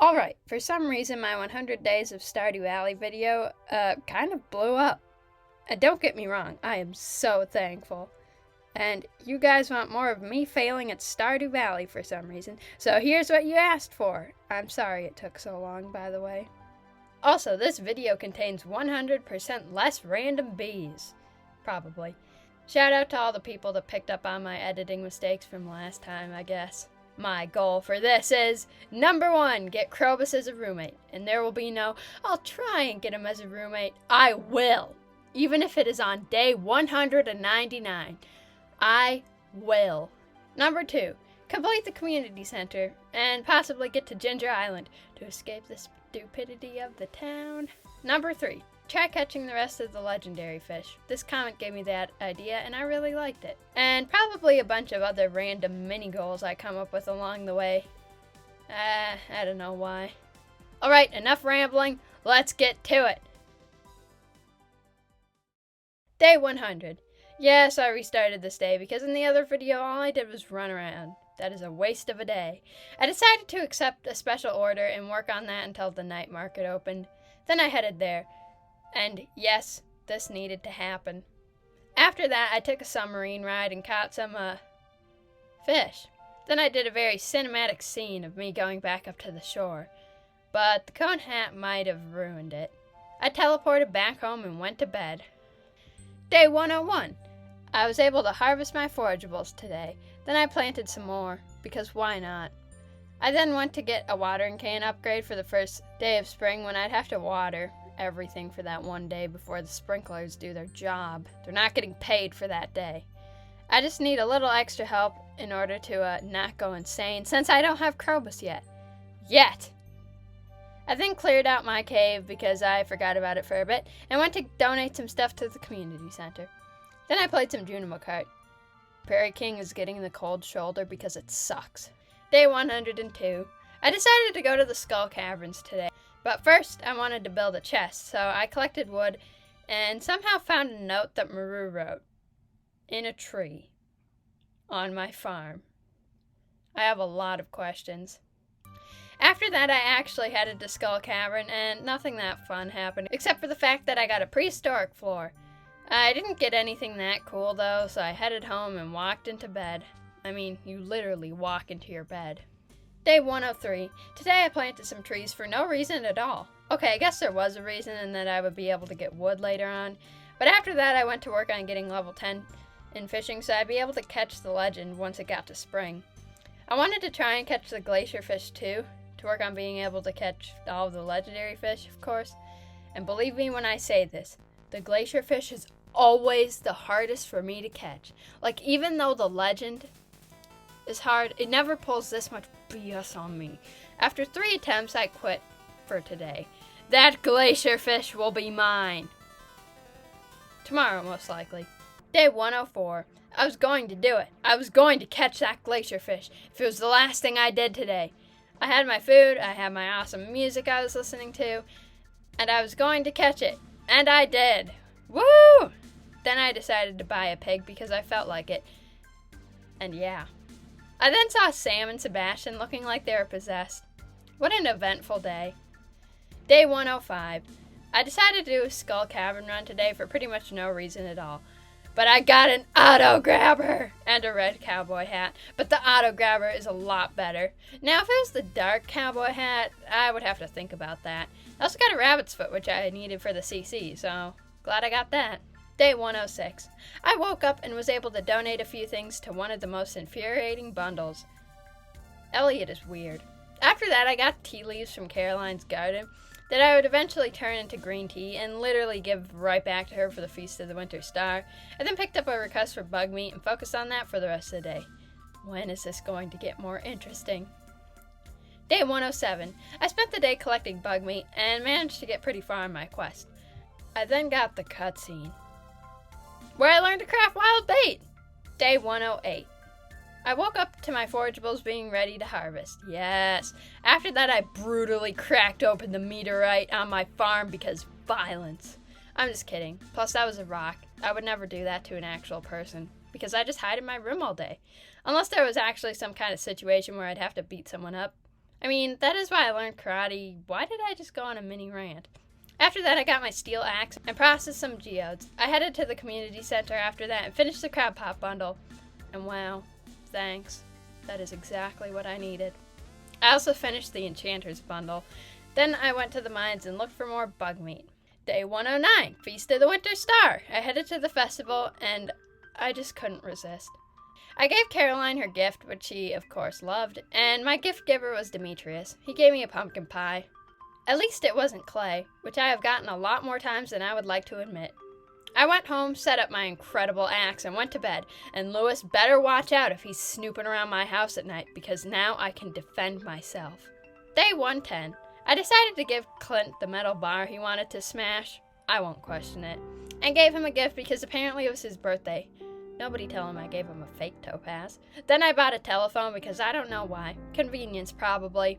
Alright, for some reason my 100 Days of Stardew Valley video kind of blew up. And don't get me wrong, I am so thankful. And you guys want more of me failing at Stardew Valley for some reason, so here's what you asked for. I'm sorry it took so long, by the way. Also, this video contains 100% less random bees. Probably. Shout out to all the people that picked up on my editing mistakes from last time, I guess. My goal for this is, number 1, get Krobus as a roommate. And there will be no, I'll try and get him as a roommate. I will. Even if it is on day 199. I will. Number 2, complete the community center and possibly get to Ginger Island to escape the stupidity of the town. Number 3, try catching the rest of the legendary fish. This comment gave me that idea and I really liked it. And probably a bunch of other random mini goals I come up with along the way. I don't know why. Alright, enough rambling. Let's get to it. Day 100. Yes, I restarted this day because in the other video all I did was run around. That is a waste of a day. I decided to accept a special order and work on that until the night market opened. Then I headed there. And yes, this needed to happen. After that, I took a submarine ride and caught some, fish. Then I did a very cinematic scene of me going back up to the shore. But the cone hat might have ruined it. I teleported back home and went to bed. Day 101. I was able to harvest my forageables today. Then I planted some more, because why not? I then went to get a watering can upgrade for the first day of spring when I'd have to water everything for that one day before the sprinklers do their job. They're not getting paid for that day. I just need a little extra help in order to not go insane since I don't have Krobus yet. I then cleared out my cave because I forgot about it for a bit and went to donate some stuff to the community center. Then I played some Junimo Kart. Prairie King is getting the cold shoulder because it sucks. Day 102. I decided to go to the Skull Caverns today. But first, I wanted to build a chest, so I collected wood and somehow found a note that Maru wrote in a tree on my farm. I have a lot of questions. After that, I actually headed to Skull Cavern, and nothing that fun happened, except for the fact that I got a prehistoric floor. I didn't get anything that cool, though, so I headed home and walked into bed. I mean, you literally walk into your bed. Day 103. Today I planted some trees for no reason at all. Okay, I guess there was a reason in that I would be able to get wood later on. But after that I went to work on getting level 10 in fishing so I'd be able to catch the legend once it got to spring. I wanted to try and catch the glacier fish too, to work on being able to catch all of the legendary fish, of course. And believe me when I say this, the glacier fish is always the hardest for me to catch. Like, even though the legend is hard, it never pulls this much BS on me. After 3 attempts, I quit for today. That glacier fish will be mine. Tomorrow, most likely. Day 104. I was going to do it. I was going to catch that glacier fish if it was the last thing I did today. I had my food, I had my awesome music I was listening to, and I was going to catch it. And I did. Woo! Then I decided to buy a pig because I felt like it. And yeah. I then saw Sam and Sebastian looking like they were possessed. What an eventful day. Day 105. I decided to do a Skull Cavern run today for pretty much no reason at all. But I got an auto grabber and a red cowboy hat. But the auto grabber is a lot better. Now if it was the dark cowboy hat, I would have to think about that. I also got a rabbit's foot, which I needed for the CC, so glad I got that. Day 106. I woke up and was able to donate a few things to one of the most infuriating bundles. Elliot is weird. After that, I got tea leaves from Caroline's garden that I would eventually turn into green tea and literally give right back to her for the Feast of the Winter Star. I then picked up a request for bug meat and focused on that for the rest of the day. When is this going to get more interesting? Day 107. I spent the day collecting bug meat and managed to get pretty far on my quest. I then got the cutscene, where I learned to craft wild bait. Day 108. I woke up to my forageables being ready to harvest. Yes. After that, I brutally cracked open the meteorite on my farm because violence. I'm just kidding. Plus, that was a rock. I would never do that to an actual person because I just hide in my room all day. Unless there was actually some kind of situation where I'd have to beat someone up. I mean, that is why I learned karate. Why did I just go on a mini rant? After that, I got my steel axe and processed some geodes. I headed to the community center after that and finished the crab pot bundle. And wow, thanks. That is exactly what I needed. I also finished the enchanter's bundle. Then I went to the mines and looked for more bug meat. Day 109, Feast of the Winter Star. I headed to the festival and I just couldn't resist. I gave Caroline her gift, which she, of course, loved, and my gift giver was Demetrius. He gave me a pumpkin pie. At least it wasn't clay, which I have gotten a lot more times than I would like to admit. I went home, set up my incredible axe, and went to bed, and Lewis better watch out if he's snooping around my house at night, because now I can defend myself. Day 110. I decided to give Clint the metal bar he wanted to smash. I won't question it. And gave him a gift because apparently it was his birthday. Nobody tell him I gave him a fake topaz. Then I bought a telephone because I don't know why. Convenience, probably.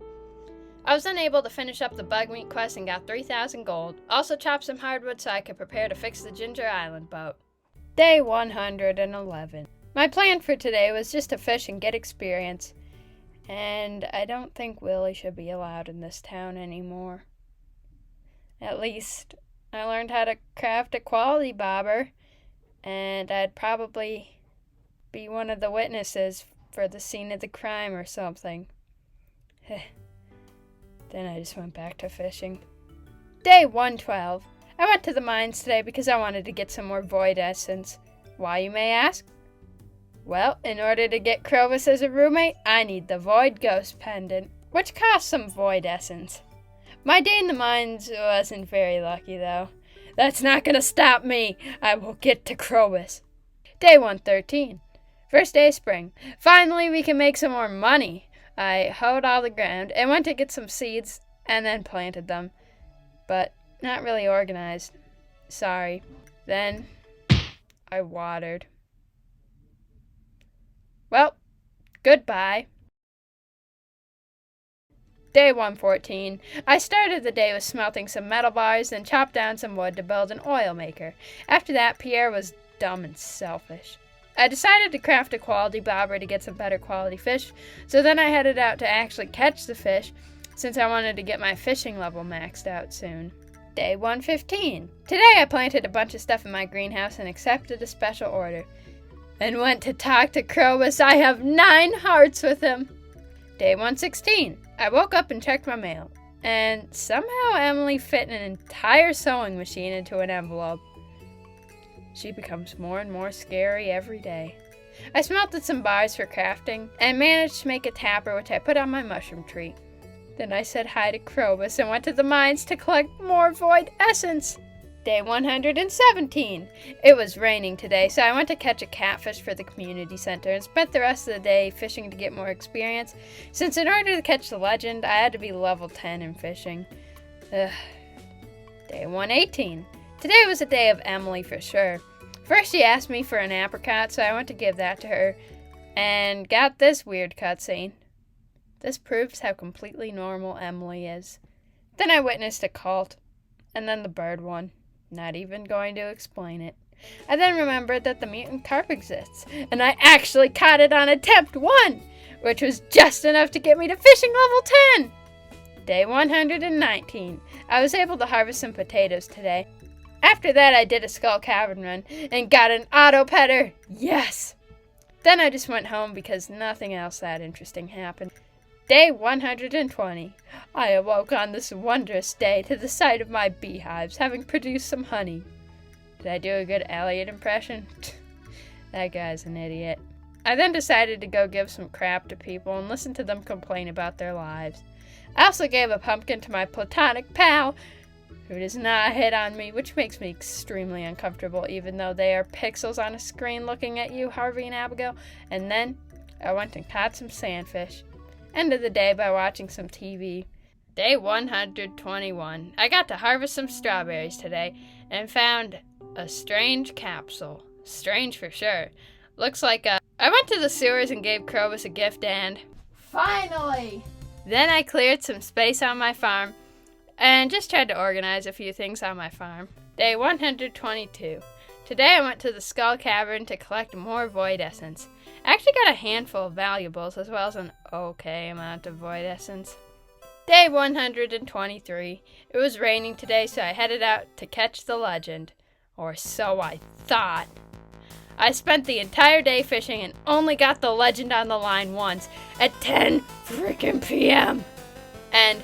I was then able to finish up the bug meat quest and got 3,000 gold. Also chopped some hardwood so I could prepare to fix the Ginger Island boat. Day 111. My plan for today was just to fish and get experience. And I don't think Willie should be allowed in this town anymore. At least I learned how to craft a quality bobber. And I'd probably be one of the witnesses for the scene of the crime or something. Then I just went back to fishing. Day 112. I went to the mines today because I wanted to get some more void essence. Why, you may ask? Well, in order to get Krobus as a roommate, I need the Void Ghost Pendant, which costs some void essence. My day in the mines wasn't very lucky, though. That's not gonna stop me. I will get to Krobus. Day 113. First day of spring. Finally, we can make some more money. I hoed all the ground and went to get some seeds and then planted them. But not really organized. Sorry. Then I watered. Well, goodbye. Day 114. I started the day with smelting some metal bars, then chopped down some wood to build an oil maker. After that, Pierre was dumb and selfish. I decided to craft a quality bobber to get some better quality fish, so then I headed out to actually catch the fish, since I wanted to get my fishing level maxed out soon. Day 115. Today I planted a bunch of stuff in my greenhouse and accepted a special order. And went to talk to Krobus. I have 9 hearts with him. Day 116. I woke up and checked my mail, and somehow Emily fit an entire sewing machine into an envelope. She becomes more and more scary every day. I smelted some bars for crafting, and managed to make a tapper which I put on my mushroom tree. Then I said hi to Krobus and went to the mines to collect more void essence. Day 117. It was raining today, so I went to catch a catfish for the community center and spent the rest of the day fishing to get more experience, since in order to catch the legend, I had to be level 10 in fishing. Day 118. Today was a day of Emily for sure. First she asked me for an apricot, so I went to give that to her, and got this weird cutscene. This proves how completely normal Emily is. Then I witnessed a cult, and then the bird one. Not even going to explain it. I then remembered that the mutant carp exists, and I actually caught it on attempt 1, which was just enough to get me to fishing level 10. Day 119. I was able to harvest some potatoes today. After that, I did a skull cavern run and got an auto petter. Yes! Then I just went home because nothing else that interesting happened. Day 120. I awoke on this wondrous day to the sight of my beehives having produced some honey. Did I do a good Elliot impression? That guy's an idiot. I then decided to go give some crap to people and listen to them complain about their lives. I also gave a pumpkin to my platonic pal, who does not hit on me, which makes me extremely uncomfortable, even though they are pixels on a screen looking at you, Harvey and Abigail. And then I went and caught some sandfish. Ended the day by watching some TV. Day 121. I got to harvest some strawberries today and found a strange capsule. Strange for sure. Looks like I went to the sewers and gave Krobus a gift and... Finally! Then I cleared some space on my farm and just tried to organize a few things on my farm. Day 122. Today I went to the Skull Cavern to collect more void essence. I actually got a handful of valuables as well as an okay amount of void essence. Day 123. It was raining today, so I headed out to catch the legend. Or so I thought. I spent the entire day fishing and only got the legend on the line once at 10 freaking p.m. And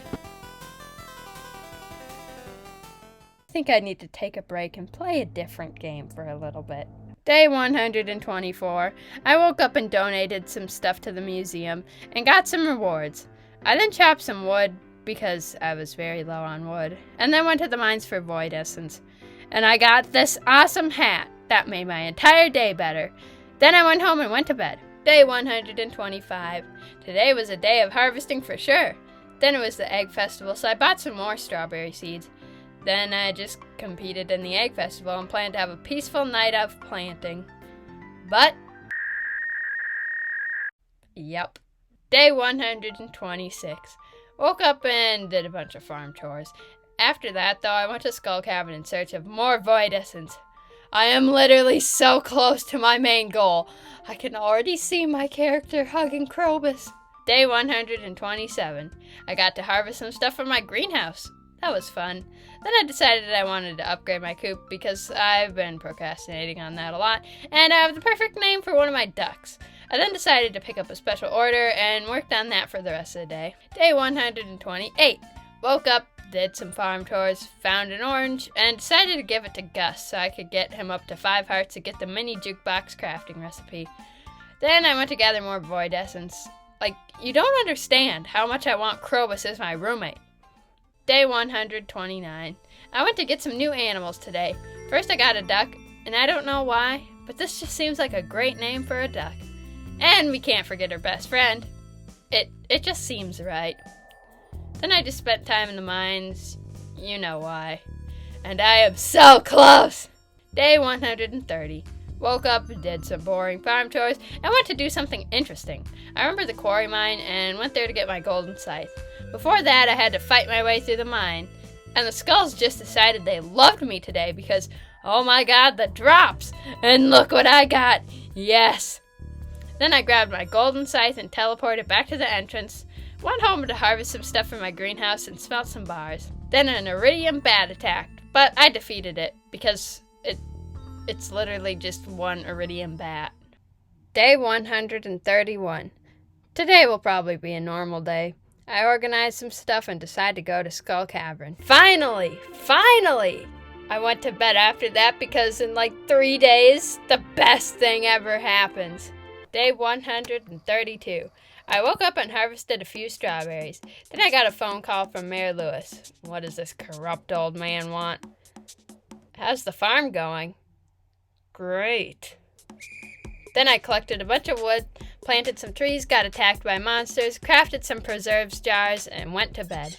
I think I need to take a break and play a different game for a little bit. Day 124. I woke up and donated some stuff to the museum and got some rewards. I then chopped some wood because I was very low on wood, and then went to the mines for void essence. And I got this awesome hat that made my entire day better. Then I went home and went to bed. Day 125. Today was a day of harvesting for sure. Then it was the egg festival, so I bought some more strawberry seeds. Then I just competed in the egg festival and planned to have a peaceful night of planting. But, yep. Day 126. Woke up and did a bunch of farm chores. After that, though, I went to Skull Cabin in search of more void essence. I am literally so close to my main goal. I can already see my character hugging Krobus. Day 127. I got to harvest some stuff from my greenhouse. That was fun. Then I decided I wanted to upgrade my coop because I've been procrastinating on that a lot, and I have the perfect name for one of my ducks. I then decided to pick up a special order and worked on that for the rest of the day. Day 128. Woke up, did some farm chores, found an orange, and decided to give it to Gus so I could get him up to 5 hearts to get the mini jukebox crafting recipe. Then I went to gather more void essence. Like, you don't understand how much I want Krobus as my roommate. Day 129. I went to get some new animals today. First I got a duck, and I don't know why, but this just seems like a great name for a duck. And we can't forget her best friend. It just seems right. Then I just spent time in the mines. You know why. And I am so close! Day 130. Woke up, did some boring farm chores, and went to do something interesting. I remember the quarry mine and went there to get my golden scythe. Before that, I had to fight my way through the mine. And the skulls just decided they loved me today because, oh my god, the drops! And look what I got! Yes! Then I grabbed my golden scythe and teleported back to the entrance, went home to harvest some stuff from my greenhouse and smelt some bars. Then an iridium bat attacked, but I defeated it because it's literally just one iridium bat. Day 131. Today will probably be a normal day. I organized some stuff and decided to go to Skull Cavern. Finally! I went to bed after that because in like 3 days, the best thing ever happens. Day 132. I woke up and harvested a few strawberries. Then I got a phone call from Mayor Lewis. What does this corrupt old man want? How's the farm going? Great. Then I collected a bunch of wood, planted some trees, got attacked by monsters, crafted some preserves jars, and went to bed.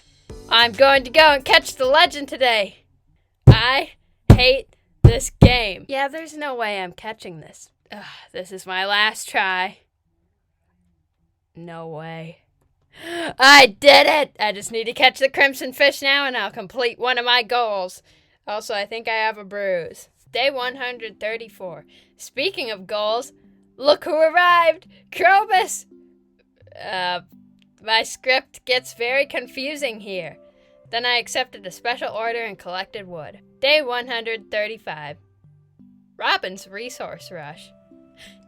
I'm going to go and catch the legend today. I hate this game. Yeah, there's no way I'm catching this. Ugh, this is my last try. No way. I did it! I just need to catch the crimson fish now and I'll complete one of my goals. Also, I think I have a bruise. Day 134. Speaking of goals, look who arrived! Krobus! My script gets very confusing here. Then I accepted a special order and collected wood. Day 135. Robin's Resource Rush.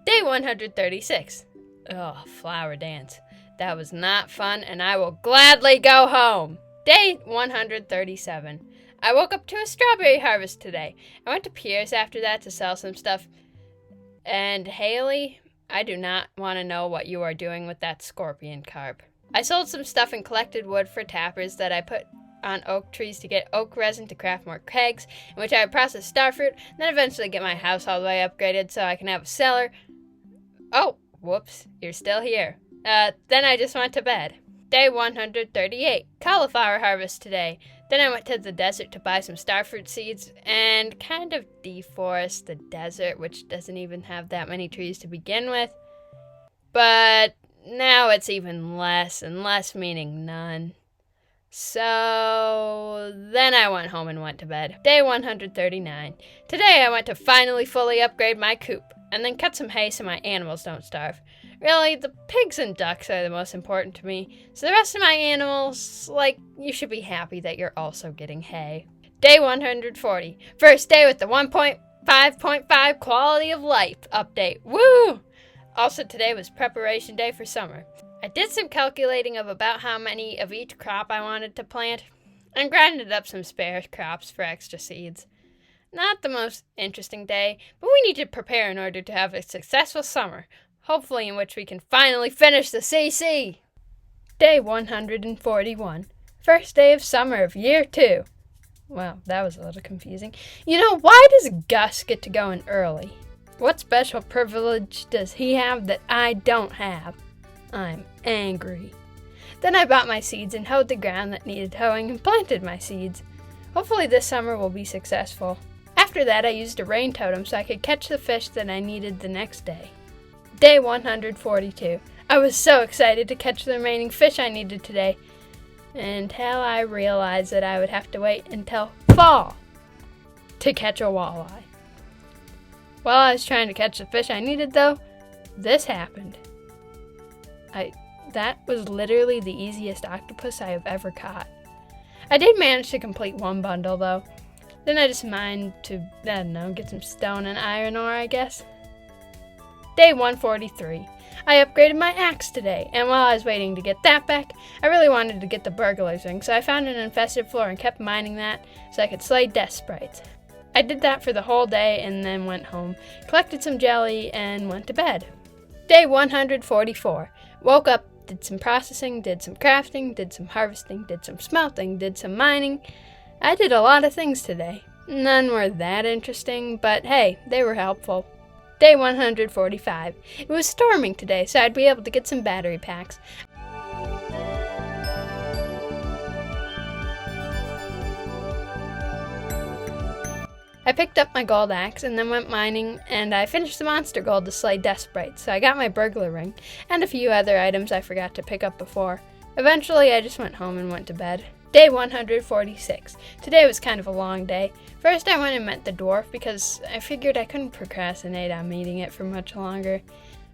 Day 136. Ugh, flower dance. That was not fun, and I will gladly go home. Day 137. I woke up to a strawberry harvest today. I went to Pierce after that to sell some stuff. And Haley, I do not want to know what you are doing with that scorpion carp. I sold some stuff and collected wood for tappers that I put on oak trees to get oak resin to craft more kegs, in which I would process starfruit, and then eventually get my house all the way upgraded so I can have a cellar. Oh, whoops, you're still here. Then I just went to bed. Day 138. Cauliflower harvest today. Then I went to the desert to buy some starfruit seeds and kind of deforest the desert, which doesn't even have that many trees to begin with. But now it's even less, and less meaning none. So then I went home and went to bed. Day 139. Today I went to finally fully upgrade my coop, and then cut some hay so my animals don't starve. Really, the pigs and ducks are the most important to me, so the rest of my animals, you should be happy that you're also getting hay. Day 140. First day with the 1.5.5 quality of life update. Woo! Also, today was preparation day for summer. I did some calculating of about how many of each crop I wanted to plant, and grinded up some spare crops for extra seeds. Not the most interesting day, but we need to prepare in order to have a successful summer, hopefully in which we can finally finish the CC. Day 141. First day of summer of year 2. Well, that was a little confusing. Why does Gus get to go in early? What special privilege does he have that I don't have? I'm angry. Then I bought my seeds and hoed the ground that needed hoeing and planted my seeds. Hopefully this summer will be successful. After that, I used a rain totem so I could catch the fish that I needed the next day. Day 142. I was so excited to catch the remaining fish I needed today, until I realized that I would have to wait until fall to catch a walleye. While I was trying to catch the fish I needed, though, this happened. That was literally the easiest octopus I have ever caught. I did manage to complete one bundle, though. Then I just mined to, get some stone and iron ore, I guess. Day 143. I upgraded my axe today, and while I was waiting to get that back, I really wanted to get the burglar's ring, so I found an infested floor and kept mining that so I could slay death sprites. I did that for the whole day and then went home, collected some jelly, and went to bed. Day 144. Woke up, did some processing, did some crafting, did some harvesting, did some smelting, did some mining. I did a lot of things today. None were that interesting, but hey, they were helpful. Day 145. It was storming today, so I'd be able to get some battery packs. I picked up my gold axe and then went mining, and I finished the monster gold to slay death sprites, so I got my burglar ring, and a few other items I forgot to pick up before. Eventually, I just went home and went to bed. Day 146. Today was kind of a long day. First, I went and met the dwarf because I figured I couldn't procrastinate on meeting it for much longer.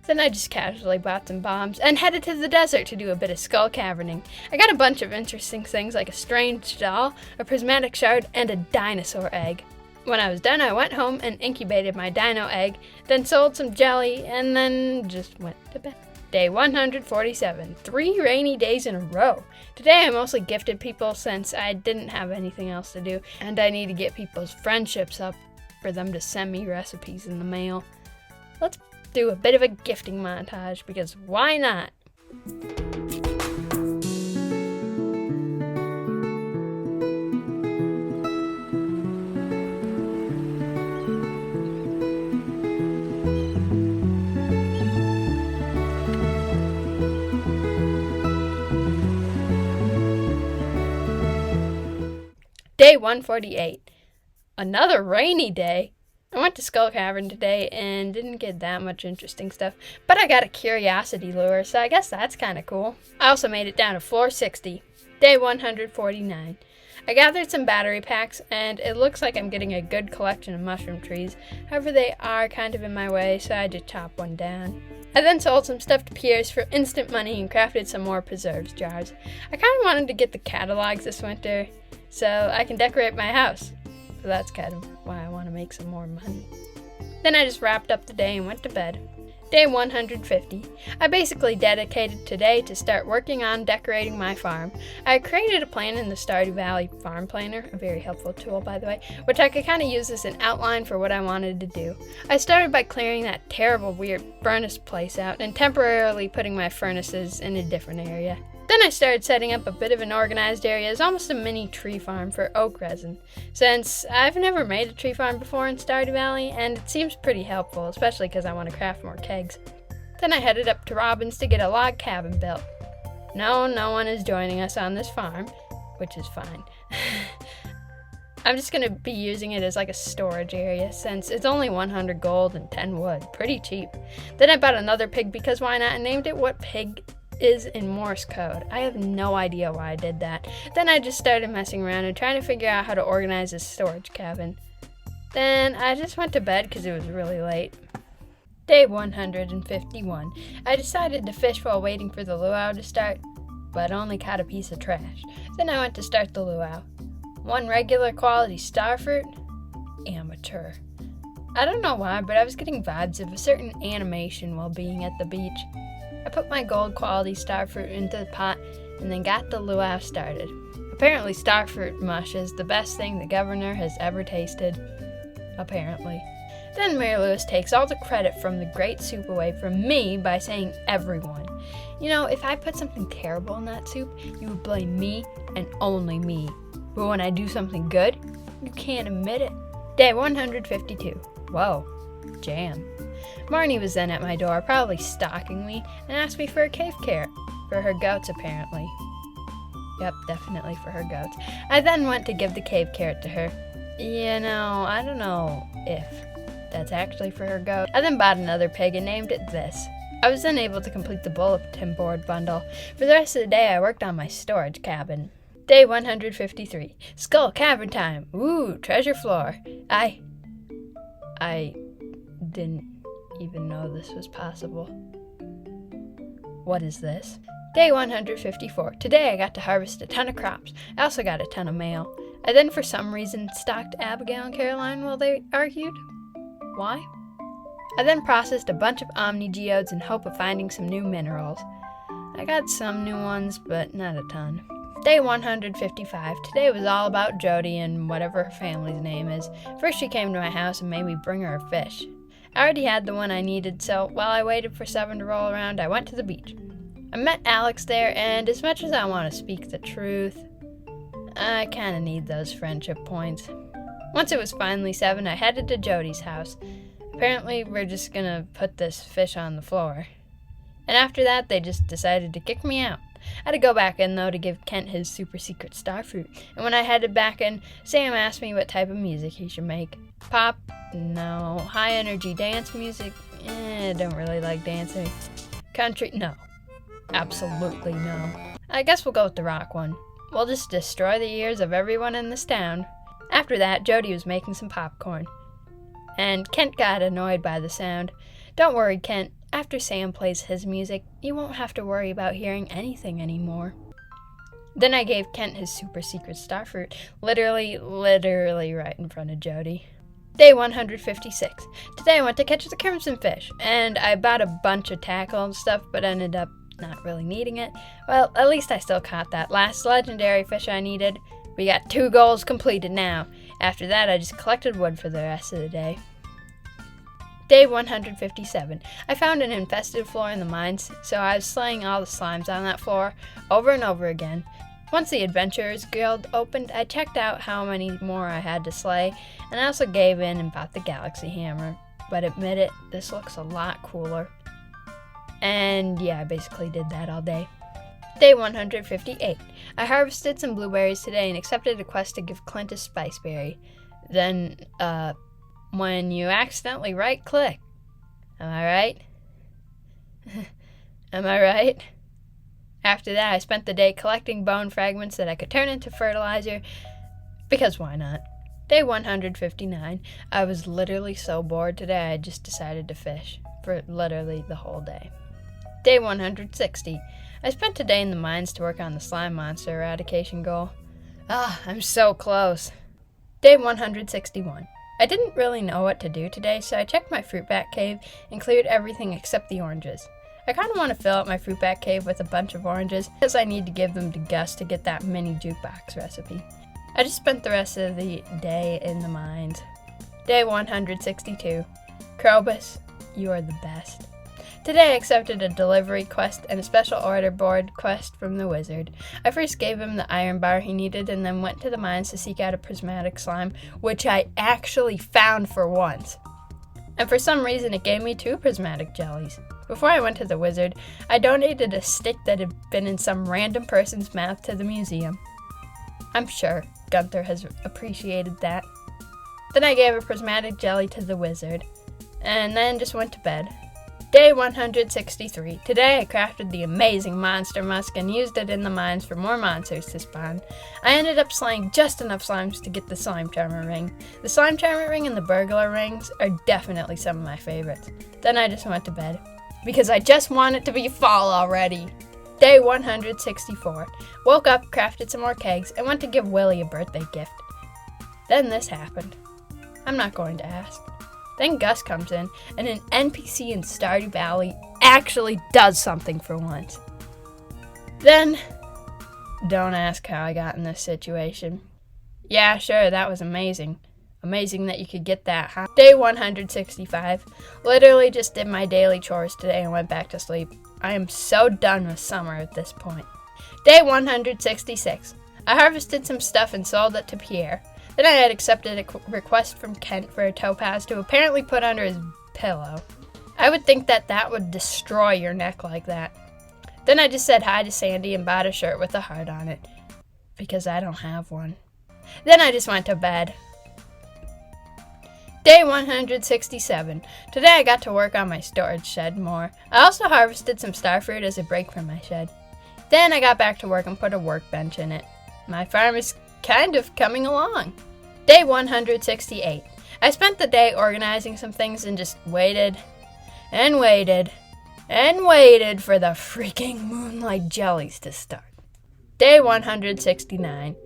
Then I just casually bought some bombs and headed to the desert to do a bit of skull caverning. I got a bunch of interesting things like a strange doll, a prismatic shard, and a dinosaur egg. When I was done, I went home and incubated my dino egg, then sold some jelly, and then just went to bed. Day 147. 3 rainy days in a row. Today I mostly gifted people since I didn't have anything else to do, and I need to get people's friendships up for them to send me recipes in the mail. Let's do a bit of a gifting montage, because why not? Day 148. Another rainy day. I went to Skull Cavern today and didn't get that much interesting stuff, but I got a curiosity lure, so I guess that's kind of cool. I also made it down to floor 60. Day 149. I gathered some battery packs, and it looks like I'm getting a good collection of mushroom trees. However, they are kind of in my way, so I just chop one down. I then sold some stuffed pears for instant money and crafted some more preserves jars. I kind of wanted to get the catalogs this winter, so I can decorate my house. So that's kind of why I want to make some more money. Then I just wrapped up the day and went to bed. Day 150. I basically dedicated today to start working on decorating my farm. I created a plan in the Stardew Valley Farm Planner, a very helpful tool by the way, which I could kind of use as an outline for what I wanted to do. I started by clearing that terrible weird furnace place out and temporarily putting my furnaces in a different area. Then I started setting up a bit of an organized area as almost a mini tree farm for oak resin, since I've never made a tree farm before in Stardew Valley, and it seems pretty helpful, especially because I want to craft more kegs. Then I headed up to Robin's to get a log cabin built. No one is joining us on this farm, which is fine. I'm just going to be using it as like a storage area, since it's only 100 gold and 10 wood, pretty cheap. Then I bought another pig because why not, and named it what pig is in Morse code. I have no idea why I did that. Then I just started messing around and trying to figure out how to organize this storage cabin. Then I just went to bed because it was really late. Day 151. I decided to fish while waiting for the luau to start, but only caught a piece of trash. Then I went to start the luau. One regular quality starfruit? Amateur. I don't know why, but I was getting vibes of a certain animation while being at the beach. I put my gold quality starfruit into the pot and then got the luau started. Apparently starfruit mush is the best thing the governor has ever tasted. Apparently. Then Mayor Lewis takes all the credit from the great soup away from me by saying everyone. You know, if I put something terrible in that soup, you would blame me and only me. But when I do something good, you can't admit it. Day 152. Whoa. Jam. Marnie was then at my door, probably stalking me, and asked me for a cave carrot. For her goats, apparently. Yep, definitely for her goats. I then went to give the cave carrot to her. You know, I don't know if that's actually for her goat. I then bought another pig and named it this. I was then able to complete the bulletin board bundle. For the rest of the day, I worked on my storage cabin. Day 153. Skull cavern time. Ooh, treasure floor. I didn't even know this was possible. What is this? Day 154. Today I got to harvest a ton of crops. I also got a ton of mail. I then for some reason stalked Abigail and Caroline while they argued. Why? I then processed a bunch of Omni Geodes in hope of finding some new minerals. I got some new ones, but not a ton. Day 155. Today was all about Jody and whatever her family's name is. First she came to my house and made me bring her a fish. I already had the one I needed, so while I waited for 7 to roll around, I went to the beach. I met Alex there, and as much as I want to speak the truth, I kind of need those friendship points. Once it was finally 7, I headed to Jody's house. Apparently, we're just gonna put this fish on the floor. And after that, they just decided to kick me out. I had to go back in, though, to give Kent his super secret starfruit. And when I headed back in, Sam asked me what type of music he should make. Pop? No. High energy dance music? Don't really like dancing. Country? No. Absolutely no. I guess we'll go with the rock one. We'll just destroy the ears of everyone in this town. After that, Jody was making some popcorn. And Kent got annoyed by the sound. Don't worry, Kent. After Sam plays his music, you won't have to worry about hearing anything anymore. Then I gave Kent his super secret starfruit, literally right in front of Jody. Day 156. Today I went to catch the crimson fish, and I bought a bunch of tackle and stuff, but ended up not really needing it. Well, at least I still caught that last legendary fish I needed. We got 2 goals completed now. After that, I just collected wood for the rest of the day. Day 157. I found an infested floor in the mines, so I was slaying all the slimes on that floor over and over again. Once the Adventurers Guild opened, I checked out how many more I had to slay, and I also gave in and bought the Galaxy Hammer. But admit it, this looks a lot cooler. And yeah, I basically did that all day. Day 158. I harvested some blueberries today and accepted a quest to give Clint a spiceberry. Then, when you accidentally right-click. Am I right? Am I right? After that, I spent the day collecting bone fragments that I could turn into fertilizer, because why not? Day 159. I was literally so bored today, I just decided to fish for literally the whole day. Day 160. I spent today in the mines to work on the slime monster eradication goal. I'm so close. Day 161. I didn't really know what to do today, so I checked my fruit bat cave and cleared everything except the oranges. I kind of want to fill up my fruit bat cave with a bunch of oranges, because I need to give them to Gus to get that mini jukebox recipe. I just spent the rest of the day in the mines. Day 162. Krobus, you are the best. Today I accepted a delivery quest and a special order board quest from the wizard. I first gave him the iron bar he needed and then went to the mines to seek out a prismatic slime, which I actually found for once. And for some reason it gave me 2 prismatic jellies. Before I went to the wizard, I donated a stick that had been in some random person's mouth to the museum. I'm sure Gunther has appreciated that. Then I gave a prismatic jelly to the wizard, and then just went to bed. Day 163. Today I crafted the amazing monster musk and used it in the mines for more monsters to spawn. I ended up slaying just enough slimes to get the slime charmer ring. The slime charmer ring and the burglar rings are definitely some of my favorites. Then I just went to bed, because I just want it to be fall already. Day 164. Woke up, crafted some more kegs, and went to give Willie a birthday gift. Then this happened. I'm not going to ask. Then Gus comes in, and an NPC in Stardew Valley actually does something for once. Then, don't ask how I got in this situation. Yeah, sure, that was amazing. Amazing that you could get that, huh? Day 165. Literally just did my daily chores today and went back to sleep. I am so done with summer at this point. Day 166. I harvested some stuff and sold it to Pierre. Then I had accepted a request from Kent for a topaz to apparently put under his pillow. I would think that would destroy your neck like that. Then I just said hi to Sandy and bought a shirt with a heart on it, because I don't have one. Then I just went to bed. Day 167. Today I got to work on my storage shed more. I also harvested some starfruit as a break from my shed. Then I got back to work and put a workbench in it. My farm is kind of coming along. Day 168. I spent the day organizing some things and just waited and waited and waited for the freaking moonlight jellies to start. Day 169.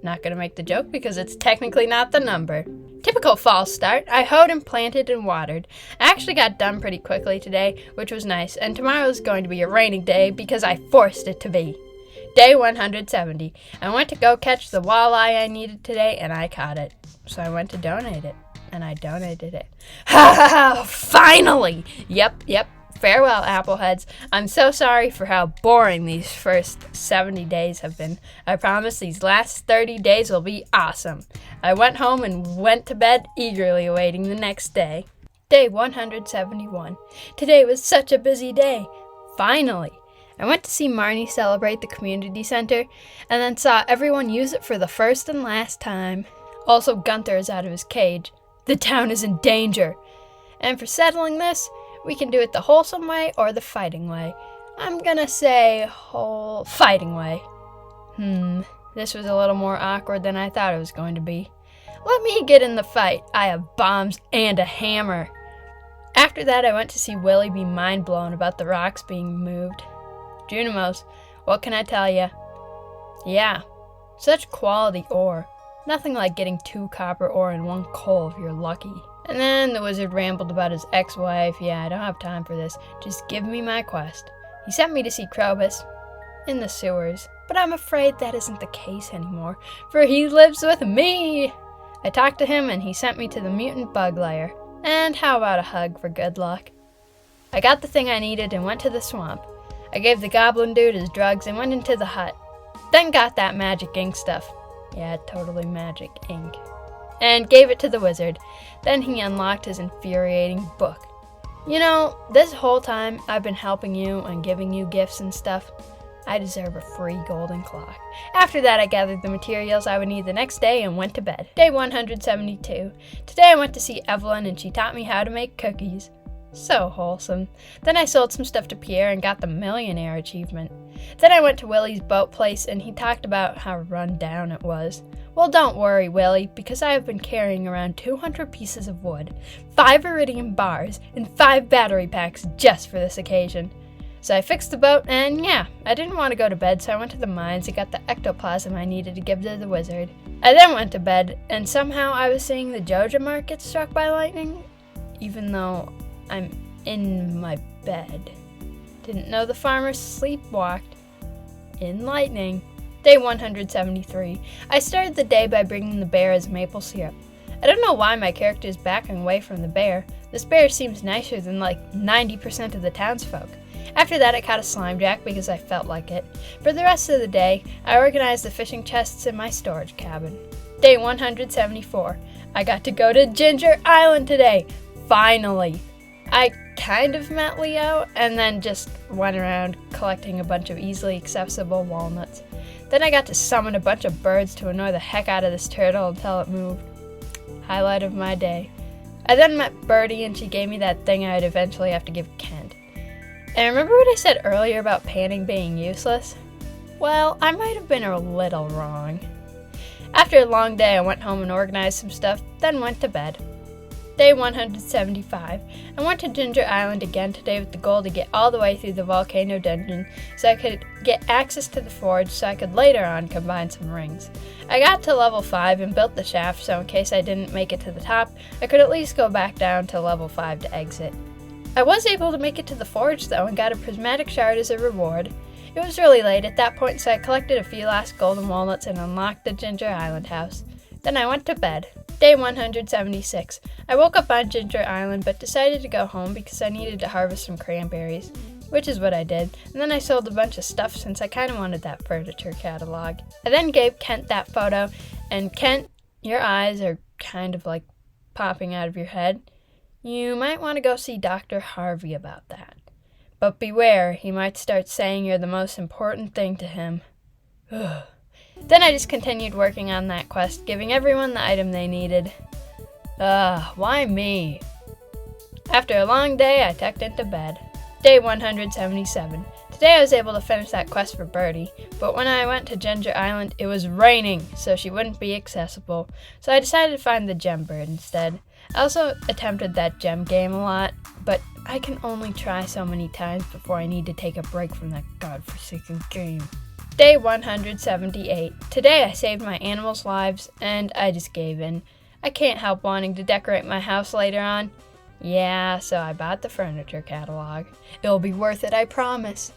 Not gonna make the joke because it's technically not the number. Typical fall start. I hoed and planted and watered. I actually got done pretty quickly today, which was nice, and tomorrow is going to be a rainy day because I forced it to be. Day 170. I went to go catch the walleye I needed today, and I caught it. So I went to donate it, and I donated it. Ha ha ha! Finally! Yep. Farewell, Appleheads. I'm so sorry for how boring these first 70 days have been. I promise these last 30 days will be awesome. I went home and went to bed, eagerly awaiting the next day. Day 171. Today was such a busy day. Finally! I went to see Marnie celebrate the community center, and then saw everyone use it for the first and last time. Also, Gunther is out of his cage. The town is in danger. And for settling this, we can do it the wholesome way or the fighting way. I'm gonna say fighting way. This was a little more awkward than I thought it was going to be. Let me get in the fight. I have bombs and a hammer. After that, I went to see Willie be mind blown about the rocks being moved. Junimos, what can I tell ya? Yeah, such quality ore. Nothing like getting 2 copper ore and 1 coal if you're lucky. And then the wizard rambled about his ex-wife. Yeah, I don't have time for this. Just give me my quest. He sent me to see Krobus in the sewers, but I'm afraid that isn't the case anymore, for he lives with me. I talked to him and he sent me to the mutant bug lair. And how about a hug for good luck? I got the thing I needed and went to the swamp. I gave the goblin dude his drugs and went into the hut. Then got that magic ink stuff. Yeah, totally magic ink. And gave it to the wizard. Then he unlocked his infuriating book. You know, this whole time I've been helping you and giving you gifts and stuff. I deserve a free golden clock. After that, I gathered the materials I would need the next day and went to bed. Day 172. Today I went to see Evelyn and she taught me how to make cookies. So wholesome. Then I sold some stuff to Pierre and got the millionaire achievement. Then I went to Willie's boat place and he talked about how run down it was. Well, don't worry, Willie, because I have been carrying around 200 pieces of wood, 5 iridium bars, and 5 battery packs just for this occasion. So I fixed the boat, and yeah, I didn't want to go to bed, so I went to the mines and got the ectoplasm I needed to give to the wizard. I then went to bed, and somehow I was seeing the Joja mark get struck by lightning, even though I'm in my bed. Didn't know the farmer sleepwalked in lightning. Day 173. I started the day by bringing the bear as maple syrup. I don't know why my character is backing away from the bear. This bear seems nicer than like 90% of the townsfolk. After that, I caught a slime jack because I felt like it. For the rest of the day, I organized the fishing chests in my storage cabin. Day 174. I got to go to Ginger Island today. Finally. I kind of met Leo and then just went around collecting a bunch of easily accessible walnuts. Then I got to summon a bunch of birds to annoy the heck out of this turtle until it moved. Highlight of my day. I then met Birdie and she gave me that thing I'd eventually have to give Kent. And remember what I said earlier about panning being useless? Well, I might have been a little wrong. After a long day, I went home and organized some stuff, then went to bed. Day 175. I went to Ginger Island again today with the goal to get all the way through the volcano dungeon so I could get access to the forge so I could later on combine some rings. I got to level 5 and built the shaft so in case I didn't make it to the top, I could at least go back down to level 5 to exit. I was able to make it to the forge though and got a prismatic shard as a reward. It was really late at that point so I collected a few last golden walnuts and unlocked the Ginger Island house. Then I went to bed. Day 176. I woke up on Ginger Island but decided to go home because I needed to harvest some cranberries, which is what I did, and then I sold a bunch of stuff since I kind of wanted that furniture catalog. I then gave Kent that photo, and Kent, your eyes are kind of like popping out of your head. You might want to go see Dr. Harvey about that. But beware, he might start saying you're the most important thing to him. Then I just continued working on that quest, giving everyone the item they needed. Why me? After a long day, I tucked into bed. Day 177. Today I was able to finish that quest for Birdie, but when I went to Ginger Island, it was raining, so she wouldn't be accessible. So I decided to find the gem bird instead. I also attempted that gem game a lot, but I can only try so many times before I need to take a break from that godforsaken game. Day 178. Today I saved my animals' lives, and I just gave in. I can't help wanting to decorate my house later on. Yeah, so I bought the furniture catalog. It'll be worth it, I promise.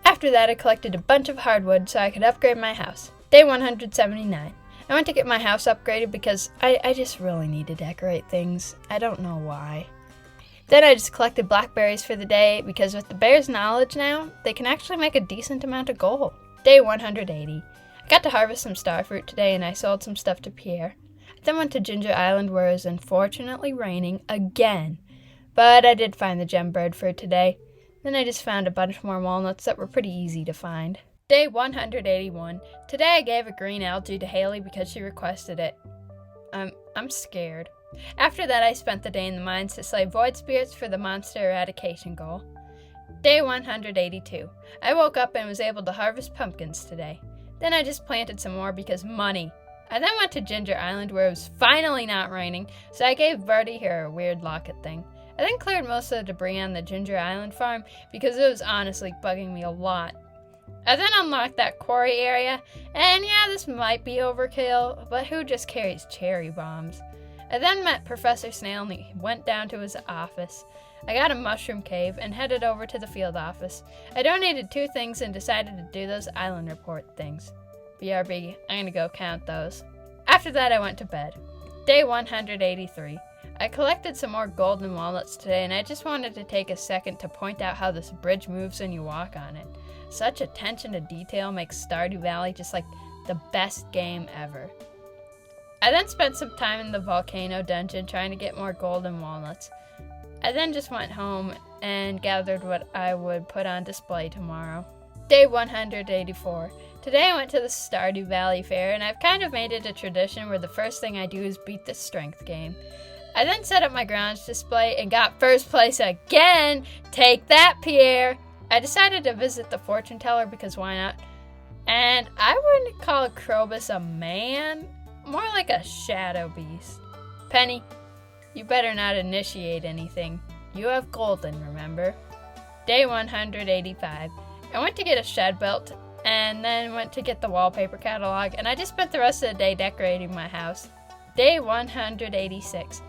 After that, I collected a bunch of hardwood so I could upgrade my house. Day 179. I went to get my house upgraded because I just really need to decorate things. I don't know why. Then I just collected blackberries for the day because with the bear's knowledge now, they can actually make a decent amount of gold. Day 180. I got to harvest some starfruit today and I sold some stuff to Pierre. I then went to Ginger Island where it was unfortunately raining again. But I did find the gem bird for today. Then I just found a bunch more walnuts that were pretty easy to find. Day 181. Today I gave a green algae to Haley because she requested it. I'm scared. After that I spent the day in the mines to slay void spirits for the monster eradication goal. Day 182. I woke up and was able to harvest pumpkins today. Then I just planted some more because money. I then went to Ginger Island where it was finally not raining, so I gave Birdie her weird locket thing. I then cleared most of the debris on the Ginger Island farm because it was honestly bugging me a lot. I then unlocked that quarry area, and yeah, this might be overkill, but who just carries cherry bombs? I then met Professor Snail and he went down to his office. I got a mushroom cave and headed over to the field office. I donated 2 things and decided to do those island report things. BRB, I'm gonna go count those. After that, I went to bed. Day 183. I collected some more golden walnuts today and I just wanted to take a second to point out how this bridge moves when you walk on it. Such attention to detail makes Stardew Valley just like the best game ever. I then spent some time in the volcano dungeon trying to get more golden walnuts. I then just went home and gathered what I would put on display tomorrow. Day 184. Today I went to the Stardew Valley Fair and I've kind of made it a tradition where the first thing I do is beat the strength game. I then set up my grounds display and got first place again! Take that, Pierre! I decided to visit the fortune teller because why not? And I wouldn't call Krobus a man, more like a shadow beast. Penny, you better not initiate anything. You have golden, remember? Day 185. I went to get a shed built and then went to get the wallpaper catalog and I just spent the rest of the day decorating my house. Day 186.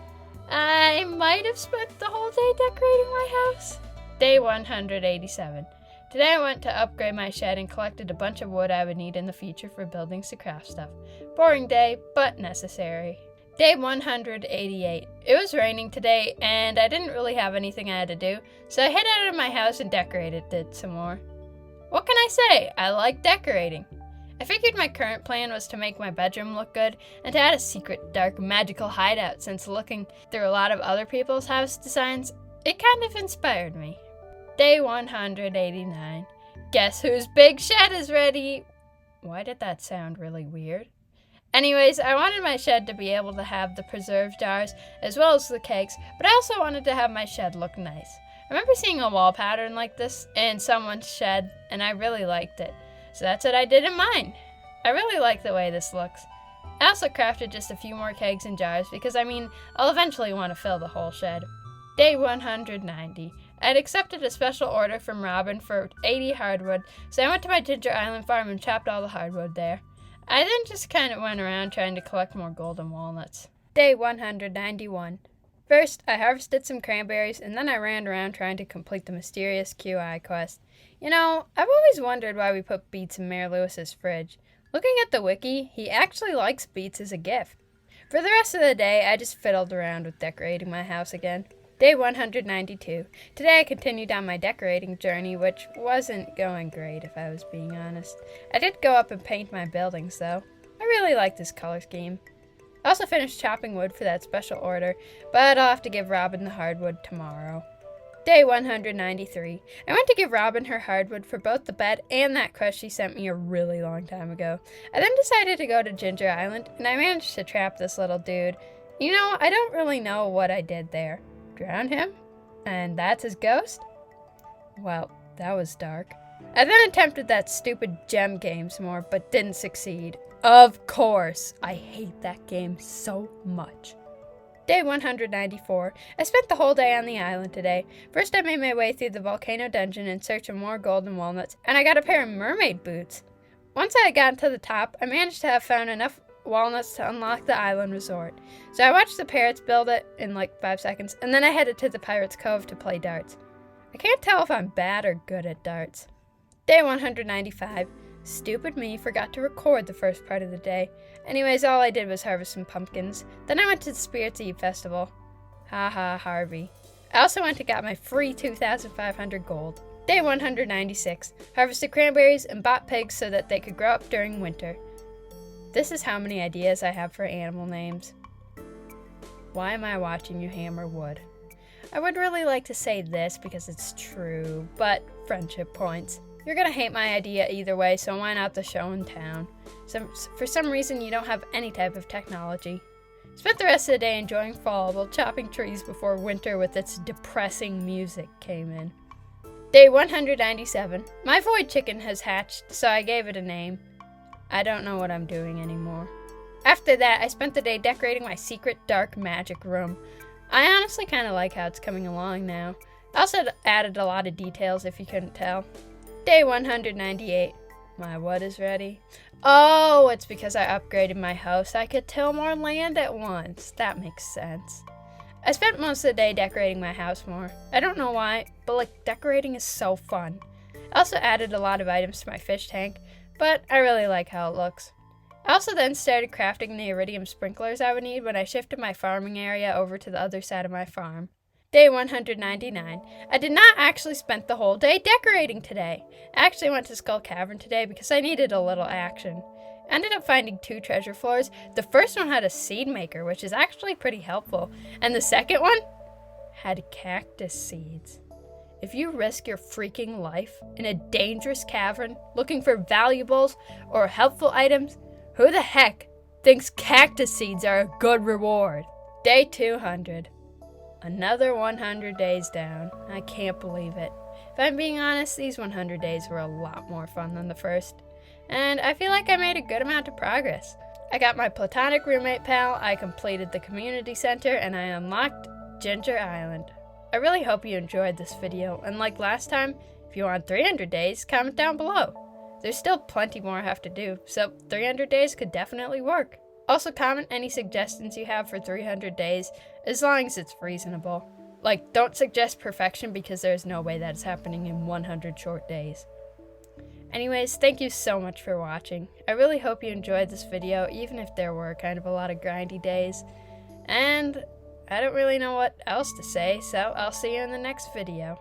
I might have spent the whole day decorating my house. Day 187. Today I went to upgrade my shed and collected a bunch of wood I would need in the future for buildings to craft stuff. Boring day, but necessary. Day 188. It was raining today and I didn't really have anything I had to do, so I hid out of my house and decorated it some more. What can I say? I like decorating. I figured my current plan was to make my bedroom look good and to add a secret, dark, magical hideout since looking through a lot of other people's house designs, it kind of inspired me. Day 189. Guess whose big shed is ready? Why did that sound really weird? Anyways, I wanted my shed to be able to have the preserve jars as well as the cakes, but I also wanted to have my shed look nice. remember seeing a wall pattern like this in someone's shed, and I really liked it. So that's what I did in mine. I really like the way this looks. I also crafted just a few more kegs and jars because, I'll eventually want to fill the whole shed. Day 190. I'd accepted a special order from Robin for 80 hardwood, so I went to my Ginger Island farm and chopped all the hardwood there. I then just kind of went around trying to collect more golden walnuts. Day 191. First, I harvested some cranberries, and then I ran around trying to complete the mysterious QI quest. I've always wondered why we put beets in Mayor Lewis's fridge. Looking at the wiki, he actually likes beets as a gift. For the rest of the day, I just fiddled around with decorating my house again. Day 192. Today I continued on my decorating journey, which wasn't going great if I was being honest. I did go up and paint my buildings though. I really like this color scheme. I also finished chopping wood for that special order, but I'll have to give Robin the hardwood tomorrow. Day 193. I went to give Robin her hardwood for both the bed and that quest she sent me a really long time ago. I then decided to go to Ginger Island, and I managed to trap this little dude. I don't really know what I did there. Drown him? And that's his ghost? Well, that was dark. I then attempted that stupid gem game some more, but didn't succeed. Of course! I hate that game so much. Day 194. I spent the whole day on the island today. First I made my way through the volcano dungeon in search of more golden walnuts, and I got a pair of mermaid boots. Once I had gotten to the top, I managed to have found enough walnuts to unlock the island resort. So I watched the parrots build it in like 5 seconds, and then I headed to the Pirates Cove to play darts. I can't tell if I'm bad or good at darts. Day 195. Stupid me forgot to record the first part of the day. Anyways, all I did was harvest some pumpkins. Then I went to the Spirits Eve festival. Haha, Harvey. I also went and got my free 2,500 gold. Day 196. Harvested cranberries and bought pigs so that they could grow up during winter. This is how many ideas I have for animal names. Why am I watching you hammer wood? I would really like to say this because it's true, but friendship points. You're gonna hate my idea either way, so why not the show in town? For some reason, you don't have any type of technology. Spent the rest of the day enjoying fall while chopping trees before winter with its depressing music came in. Day 197. My void chicken has hatched, so I gave it a name. I don't know what I'm doing anymore. After that, I spent the day decorating my secret dark magic room. I honestly kind of like how it's coming along now. I also added a lot of details if you couldn't tell. Day 198. My what is ready? Oh, it's because I upgraded my house. I could till more land at once. That makes sense. I spent most of the day decorating my house more. I don't know why, but decorating is so fun. I also added a lot of items to my fish tank, but I really like how it looks. I also then started crafting the iridium sprinklers I would need when I shifted my farming area over to the other side of my farm. Day 199. I did not actually spend the whole day decorating today. I actually went to Skull Cavern today because I needed a little action. I ended up finding 2 treasure floors. The first one had a seed maker, which is actually pretty helpful. And the second one had cactus seeds. If you risk your freaking life in a dangerous cavern looking for valuables or helpful items, who the heck thinks cactus seeds are a good reward? Day 200. Another 100 days down. I can't believe it. If I'm being honest, these 100 days were a lot more fun than the first. And I feel like I made a good amount of progress. I got my platonic roommate pal, I completed the community center, and I unlocked Ginger Island. I really hope you enjoyed this video, and like last time, if you want 300 days, comment down below. There's still plenty more I have to do, so 300 days could definitely work. Also comment any suggestions you have for 300 days, as long as it's reasonable. Don't suggest perfection because there's no way that's happening in 100 short days. Anyways, thank you so much for watching. I really hope you enjoyed this video, even if there were kind of a lot of grindy days. And I don't really know what else to say, so I'll see you in the next video.